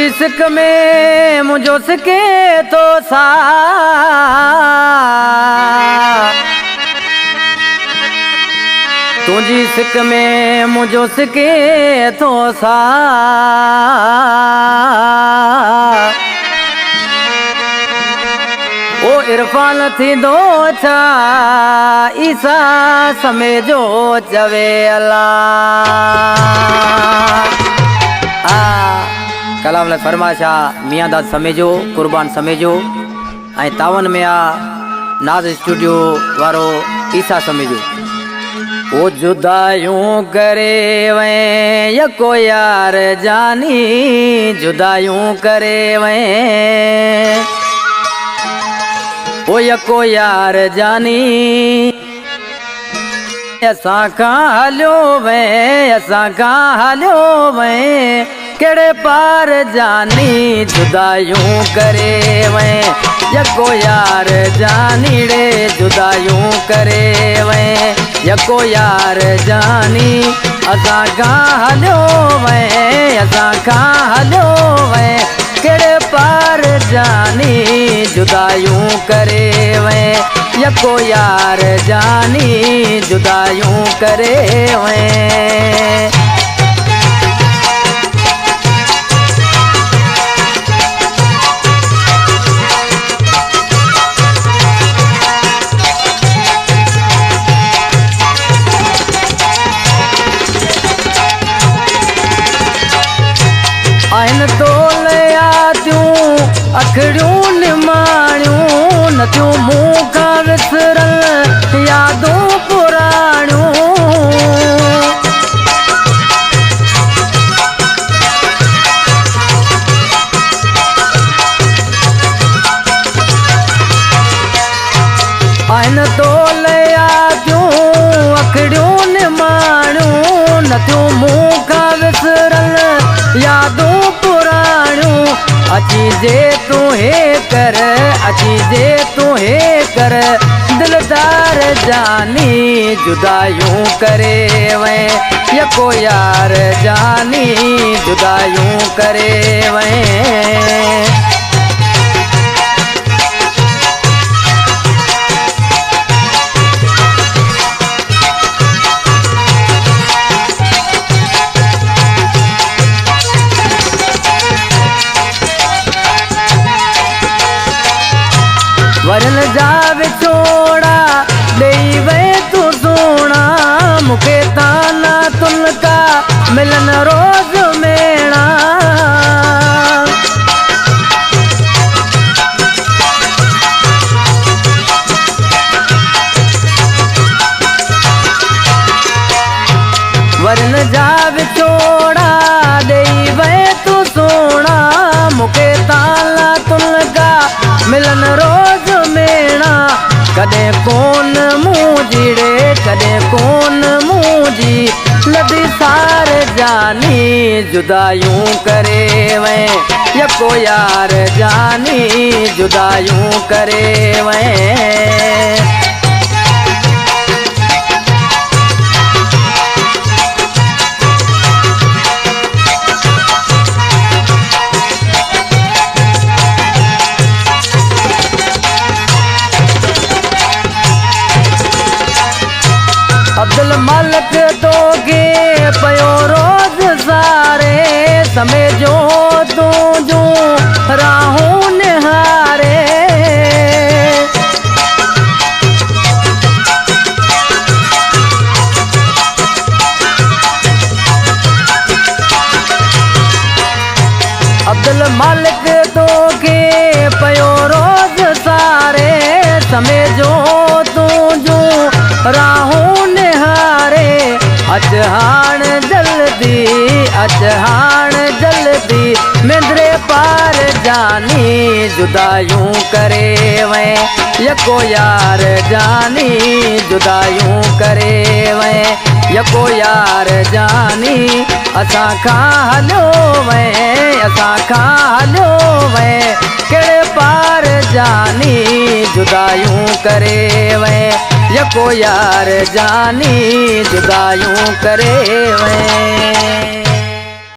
तुझी सिक में मुझो सिके तो सा तुझी सिक में मुझो सिके तो सा ओ इरफान थी दो छा ईसा समय जो चवे अल्लाह कलाम ने फरमाशा मियाँ दाद समेजो कुर्बान समेजो ऐं तावन में आ नाज स्टूडियो वारो ईसा समेजो ओ जुदायूं करे वे यको यार जानी जुदायूं करे वे ओ यको यार जानी असां खां हलियो वे असां खां हलियो वे केड़े पार जानी जुदायूं करे वे यको यार जानी रे जुदायूं करे वे यको यार जानी असां खां हलियो वे असां खां हलियो वे केड़े पार जानी जुदायूं करे वे यको यार जानी जुदायूं करे वे आहिनि तोले आदियूं अखड़ियूं निमाणियूं न थियूं मूं खां विसरल यादूं पुराणियूं आहिनि तोले आदियूं अखड़ियूं निमाणियूं न थियूं मूं खां विसरल यादूं पुराणियूं अची जे तूं हे कर अची जे तूं हे कर दिलदार जानी जुदायूं करे वे यको यार जानी जुदायूं करे वे वरन जा विछोड़ा देई वे तू सोना मुखे ताना तुलका मिलन रोज मेणा वरन जा विछोड़ा देई वे तू सोना मुखे ताना तुलका मिलन रोज मेणा कदे कोन मुंहिंजी रे कदे कोन मुंहिंजी लदी सार जानी जुदायूं करे वे यको यार जानी जुदायूं करे वे अब्दुल मालिक तो गे पयो रोज सारे समय जो तूं जो राहूं निहारे अब्दुल मालिक तो गे पयो रोज सारे समय जो तूं जो राहूं अच हाण जल्दी मेंद्रे पार जानी जुदायूं करे वे यको यार जानी जुदायूं करे वे यको यार जानी असां खां हलियो वे असां खां हलियो वे केड़े पार जानी जुदायूं करे वे यको यार जानी जुदायूं करे वे